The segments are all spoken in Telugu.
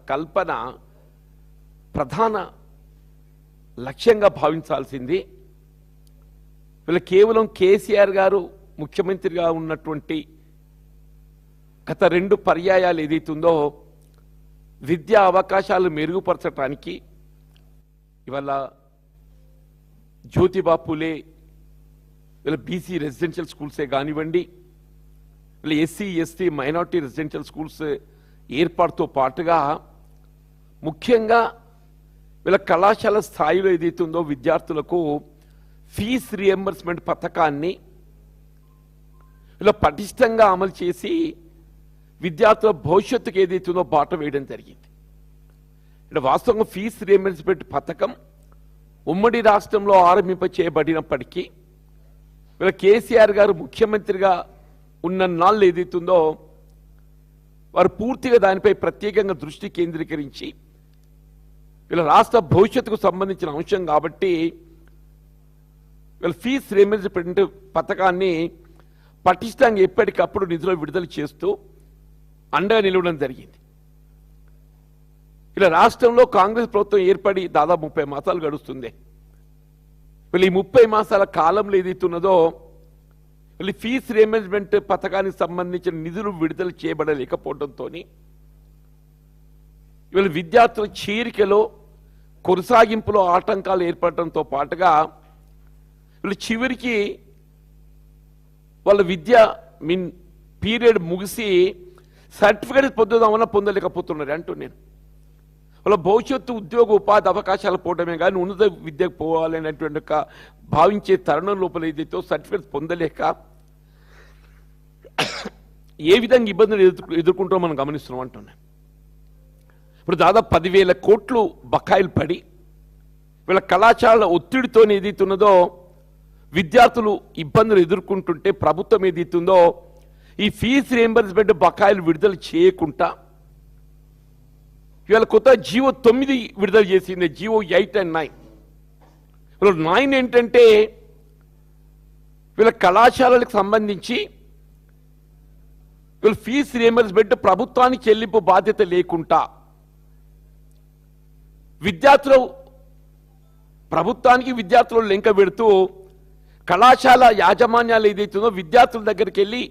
కల్పన ప్రధాన లక్ష్యంగా భావించాల్సింది. వీళ్ళు కేవలం కేసీఆర్ గారు ముఖ్యమంత్రిగా ఉన్నటువంటి గత 2 పర్యాయాలు ఏదైతుందో విద్యా అవకాశాలు మెరుగుపరచడానికి ఇవాళ జ్యోతిబా పూలే వీళ్ళ బీసీ రెసిడెన్షియల్ స్కూల్సే కానివ్వండి, వీళ్ళ SC ST minority residential schools ఏర్పాటుతో పాటుగా ముఖ్యంగా వీళ్ళ కళాశాల స్థాయిలో ఏదైతుందో విద్యార్థులకు ఫీజ్ రియంబర్స్మెంట్ పథకాన్ని ఇలా పటిష్టంగా అమలు చేసి విద్యార్థుల భవిష్యత్తుకు ఏదైతుందో బాట వేయడం జరిగింది. ఇక్కడ వాస్తవంగా ఫీజ్ రియంబర్స్మెంట్ పథకం ఉమ్మడి రాష్ట్రంలో ఆరంభింపచేయబడినప్పటికీ వీళ్ళ కేసీఆర్ గారు ముఖ్యమంత్రిగా ఉన్న నాళ్ళు ఏదైతుందో వారు పూర్తిగా దానిపై ప్రత్యేకంగా దృష్టి కేంద్రీకరించి వీళ్ళ రాష్ట్ర భవిష్యత్తుకు సంబంధించిన అంశం కాబట్టి వీళ్ళ ఫీజ్ రియంబర్స్మెంట్ పథకాన్ని పటిష్టంగా ఎప్పటికప్పుడు నిధులు విడుదల చేస్తూ అండగా నిలవడం జరిగింది. ఇలా రాష్ట్రంలో కాంగ్రెస్ ప్రభుత్వం ఏర్పడి దాదాపు 30 మాసాలు గడుస్తుంది. వీళ్ళు ఈ 30 మాసాల కాలంలో ఏదైతున్నదో వీళ్ళు ఫీజ్ రియంబర్స్మెంట్ పథకానికి సంబంధించిన నిధులు విడుదల చేయబడలేకపోవడంతో వీళ్ళ విద్యార్థుల చేరికలో కొనసాగింపులో ఆటంకాలు ఏర్పడటంతో పాటుగా వీళ్ళు చివరికి వాళ్ళ విద్య పీరియడ్ ముగిసి సర్టిఫికేట్ పొందుదామన్నా పొందలేకపోతున్నారు అంటూ నేను వాళ్ళ భవిష్యత్తు ఉద్యోగ ఉపాధి అవకాశాలు పోవడమే కానీ ఉన్నత విద్యకు పోవాలనేటువంటి ఒక భావించే తరుణం లోపల ఏదైతే సర్టిఫికేట్స్ పొందలేక ఏ విధంగా ఇబ్బందులు ఎదుర్కొంటామో మనం గమనిస్తున్నాం అంటున్నాను. ఇప్పుడు దాదాపు 10,000 కోట్లు బకాయిలు పడి వీళ్ళ కళాశాల ఒత్తిడితో ఏదైతున్నదో విద్యార్థులు ఇబ్బందులు ఎదుర్కొంటుంటే ప్రభుత్వం ఏదైతుందో ఈ ఫీజ్ రియంబర్స్మెంట్ బకాయిలు విడుదల చేయకుండా ఇవాళ కొత్త జీవో 9 విడుదల చేసింది. GO 8 and 9. 9 ఏంటంటే వీళ్ళ కళాశాలలకు సంబంధించి వీళ్ళ ఫీజ్ రియంబర్స్మెంట్ ప్రభుత్వానికి చెల్లింపు బాధ్యత లేకుండా విద్యార్థులు ప్రభుత్వానికి విద్యార్థులు లెంక పెడుతూ కళాశాల యాజమాన్యాలు ఏదైతుందో విద్యార్థుల దగ్గరికి వెళ్ళి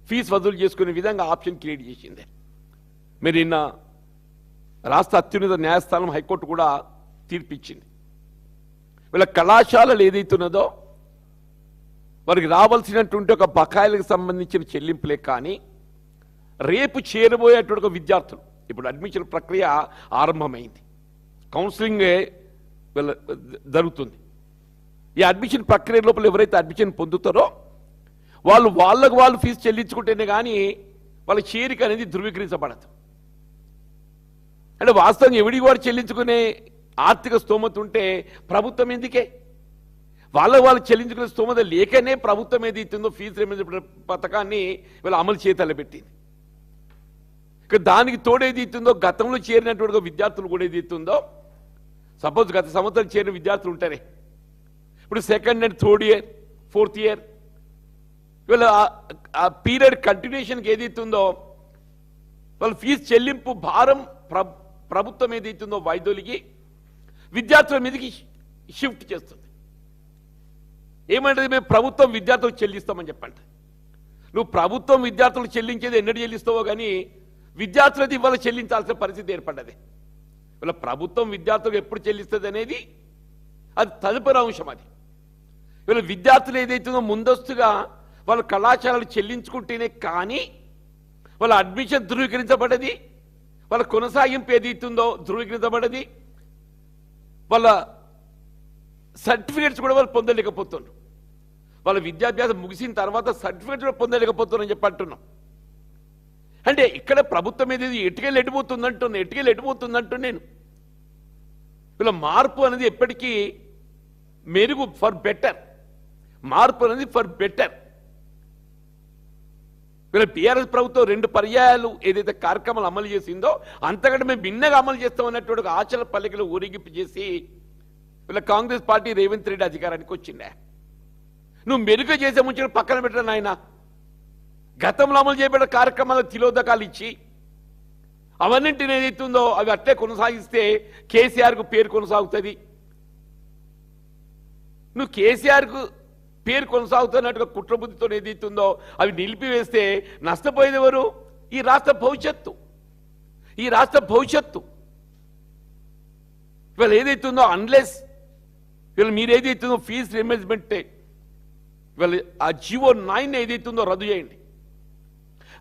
ఫీజు వసూలు చేసుకునే విధంగా ఆప్షన్ క్రియేట్ చేసింది. మీరు నిన్న రాష్ట్ర అత్యున్నత న్యాయస్థానం హైకోర్టు కూడా తీర్పిచ్చింది. వీళ్ళ కళాశాలలు ఏదైతున్నదో వారికి రావాల్సినటువంటి ఒక బకాయిలకు సంబంధించిన చెల్లింపులే కానీ రేపు చేరబోయేటువంటి ఒక విద్యార్థులు ఇప్పుడు అడ్మిషన్ ప్రక్రియ ఆరంభమైంది. కౌన్సిలింగ్ జరుగుతుంది. ఈ అడ్మిషన్ ప్రక్రియ లోపల ఎవరైతే అడ్మిషన్ పొందుతారో వాళ్ళకు వాళ్ళు ఫీజు చెల్లించుకుంటేనే కానీ వాళ్ళ చేరిక అనేది ధృవీకరించబడదు. అంటే వాస్తవంగా ఎవడికి వారు చెల్లించుకునే ఆర్థిక స్తోమత ఉంటే ప్రభుత్వం ఎందుకే వాళ్ళు చెల్లించుకునే స్తోమత లేకనే ప్రభుత్వం ఏది ఇస్తుందో ఫీజు రియంబర్స్మెంట్ పథకాన్ని వీళ్ళు అమలు చేతలు పెట్టింది. దానికి తోడేది ఇస్తుందో గతంలో చేరినటువంటి విద్యార్థులు కూడా ఏది ఇస్తుందో సపోజ్ గత సంవత్సరం చేరిన విద్యార్థులు ఉంటారే ఇప్పుడు 2nd and 3rd year 4th year వీళ్ళ ఆ పీరియడ్ కంటిన్యూషన్కి ఏదైతుందో వాళ్ళ ఫీజు చెల్లింపు భారం ప్రభుత్వం ఏదైతుందో వైద్యులకి విద్యార్థుల మీదకి షిఫ్ట్ చేస్తుంది. ఏమంటే మేము ప్రభుత్వం విద్యార్థులకు చెల్లిస్తామని చెప్పండి. నువ్వు ప్రభుత్వం విద్యార్థులకు చెల్లించేది ఎన్నడూ చెల్లిస్తావో కానీ విద్యార్థులది ఇవాళ చెల్లించాల్సిన పరిస్థితి ఏర్పడ్డది. వీళ్ళ ప్రభుత్వం విద్యార్థులకు ఎప్పుడు చెల్లిస్తుంది అనేది అది తదుపరి అంశం. అది వీళ్ళ విద్యార్థులు ఏదైతుందో ముందస్తుగా వాళ్ళ కళాశాలలు చెల్లించుకుంటేనే కానీ వాళ్ళ అడ్మిషన్ ధృవీకరించబడది, వాళ్ళ కొనసాగింపు ఏదైతుందో ధృవీకరించబడది, వాళ్ళ సర్టిఫికేట్స్ కూడా వాళ్ళు పొందలేకపోతున్నారు. వాళ్ళ విద్యాభ్యాసం ముగిసిన తర్వాత సర్టిఫికేట్స్ కూడా పొందలేకపోతున్నారని చెప్పి అంటున్నాం. అంటే ఇక్కడ ప్రభుత్వం ఏది ఎటుకెళ్ళి ఎటుపోతుందంటూ నేను వీళ్ళ మార్పు అనేది ఎప్పటికీ మెరుగు ఫర్ బెటర్, మార్పు అనేది ఫర్ బెటర్. వీళ్ళ టీఆర్ఎస్ ప్రభుత్వం 2 పర్యాయాలు ఏదైతే కార్యక్రమాలు అమలు చేసిందో అంతకంటే మేము భిన్నగా అమలు చేస్తామన్నటువంటి ఆశల పల్లికలు ఊరేగింపు చేసి వీళ్ళ కాంగ్రెస్ పార్టీ రేవంత్ రెడ్డి అధికారానికి వచ్చిండే. నువ్వు మెరుగు చేసే ముంచిన పక్కన పెట్టను ఆయన గతంలో అమలు చేయబడిన కార్యక్రమాలకు తిలోదకాలు ఇచ్చి అవన్నింటిని ఏదైతుందో అవి అట్లే కొనసాగిస్తే కేసీఆర్కు పేరు కొనసాగుతుంది. నువ్వు కేసీఆర్కు పేరు కొనసాగుతున్నట్టుగా కుట్రబుద్ధితో ఏదైతుందో అవి నిలిపివేస్తే నష్టపోయేది ఎవరు? ఈ రాష్ట్ర భవిష్యత్తు. ఈ రాష్ట్ర భవిష్యత్తు ఇవాళ ఏదైతుందో అన్లెస్ ఇవాళ మీరు ఏదైతుందో ఫీజు రిమెంబర్స్మెంట్ ఇవాళ ఆ జీవో 9 ఏదైతుందో రద్దు చేయండి.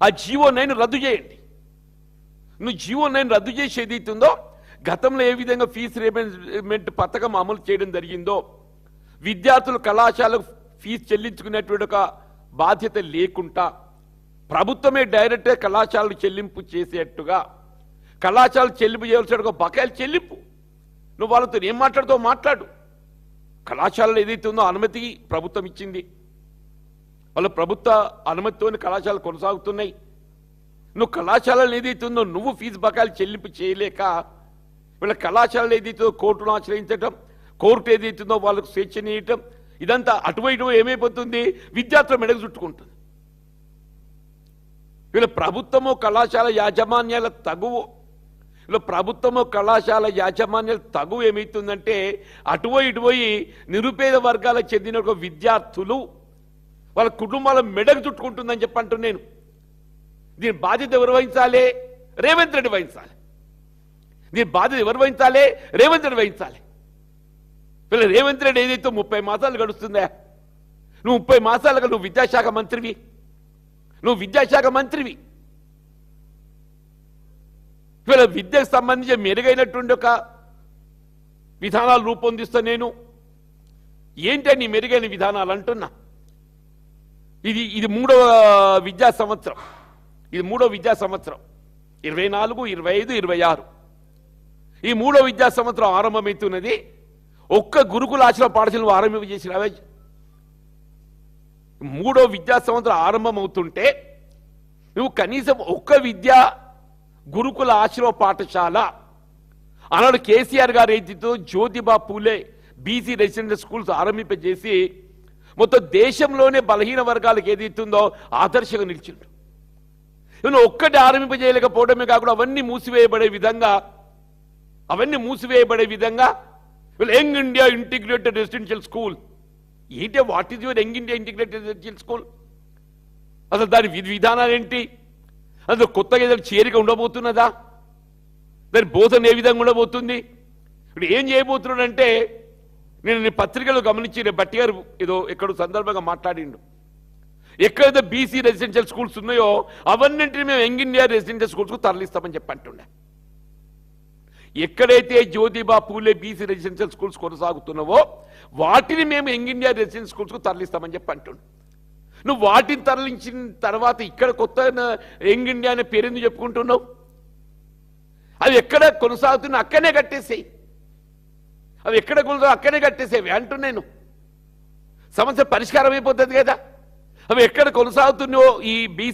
ఆ జీవో 9 రద్దు చేయండి. నువ్వు జీవో 9 రద్దు చేసి ఏదైతుందో గతంలో ఏ విధంగా ఫీజు రిమెంబర్స్మెంట్ పథకం అమలు చేయడం జరిగిందో విద్యార్థులు కళాశాలకు ఫీజు చెల్లించుకునేటువంటి ఒక బాధ్యత లేకుండా ప్రభుత్వమే డైరెక్ట్గా కళాశాలలు చెల్లింపు చేసేట్టుగా కళాశాలలు చెల్లింపు చేయాల్సిన ఒక బకాయిలు చెల్లింపు. నువ్వు వాళ్ళతో ఏం మాట్లాడుతావు మాట్లాడు. కళాశాలలు ఏదైతే ఉందో అనుమతి ప్రభుత్వం ఇచ్చింది. వాళ్ళ ప్రభుత్వ అనుమతితోని కళాశాలలు కొనసాగుతున్నాయి. నువ్వు కళాశాలలు ఏదైతే ఉందో నువ్వు ఫీజు బకాయిలు చెల్లింపు చేయలేక వీళ్ళ కళాశాలలు ఏదైతే కోర్టును ఆశ్రయించడం, కోర్టు ఏదైతుందో వాళ్ళకు స్వేచ్ఛనీయటం, ఇదంతా అటువైపు ఏమైపోతుంది? విద్యార్థుల మెడకు చుట్టుకుంటుంది. వీళ్ళ ప్రభుత్వము కళాశాల యాజమాన్యాల తగువు వీళ్ళ ప్రభుత్వము కళాశాల యాజమాన్యాల తగువు ఏమవుతుందంటే అటుపోయి నిరుపేద వర్గాలకు చెందిన ఒక విద్యార్థులు వాళ్ళ కుటుంబాల మెడకు చుట్టుకుంటుందని చెప్పంటున్నాను నేను. దీని బాధ్యత ఎవరు వహించాలి? రేవంత్ రెడ్డి వహించాలి. దీని బాధ్యత ఎవరు వహించాలి? రేవంత్ రెడ్డి వహించాలి. వీళ్ళ రేవంత్ రెడ్డి ఏదైతే 30 మాసాలు గడుస్తుందా? నువ్వు 30 మాసాలుగా నువ్వు విద్యాశాఖ మంత్రివి. వీళ్ళ విద్యకు సంబంధించి మెరుగైనటువంటి ఒక విధానాలు రూపొందిస్తా నేను. ఏంటి నీ మెరుగైన విధానాలు అంటున్నా? ఇది మూడవ విద్యా సంవత్సరం. 24, 25, 26 ఈ మూడో విద్యా సంవత్సరం ఆరంభమవుతున్నది. ఒక్క గురుకుల ఆశ్రమ పాఠశాలను ఆరంభించేసినవే. మూడో విద్యా సంవత్సరం ఆరంభమవుతుంటే నువ్వు కనీసం ఒక్క గురుకుల ఆశ్రమ పాఠశాల ఆనాడు కేసీఆర్ గారు ఏదైతే Jyotiba Phule BC residential schools ఆరంభింపజేసి మొత్తం దేశంలోనే బలహీన వర్గాలకు ఏదైతుందో ఆదర్శంగా నిలిచిండు. నువ్వు ఒక్కటి ఆరంభింపజేయలేకపోవడమే కాకుండా అవన్నీ మూసివేయబడే విధంగా young India integrated residential school ఏంటి? What is your young India integrated residential school? అసలు దాని విధానాలు ఏంటి? అసలు కొత్తగా ఏదైనా చేరిక ఉండబోతున్నదా? దాని బోధన ఏ విధంగా ఉండబోతుంది? ఇప్పుడు ఏం చేయబోతున్నాడంటే నేను పత్రికలో గమనించి బట్టి గారు ఏదో ఎక్కడో సందర్భంగా మాట్లాడిండు. ఎక్కడైతే బీసీ రెసిడెన్షియల్ స్కూల్స్ ఉన్నాయో అవన్నింటినీ మేము యంగ్ ఇండియా రెసిడెన్షియల్ స్కూల్స్కు తరలిస్తామని చెప్పంటుండే. ఎక్కడైతే Jyotiba Phule BC residential schools కొనసాగుతున్నావో వాటిని మేము యంగ్ ఇండియా రెసిడెన్షియల్ స్కూల్స్కు తరలిస్తామని చెప్పంటుండు. నువ్వు వాటిని తరలించిన తర్వాత ఇక్కడ కొత్త యంగ్ ఇండియా అనే పేరెందుకు చెప్పుకుంటున్నావు? అవి ఎక్కడ కొనసాగుతున్నా అక్కడనే కట్టేసేయి. అంటున్నాను. సమస్య పరిష్కారం అయిపోతుంది కదా. అవి ఎక్కడ కొనసాగుతున్నాయో ఈ బీసీ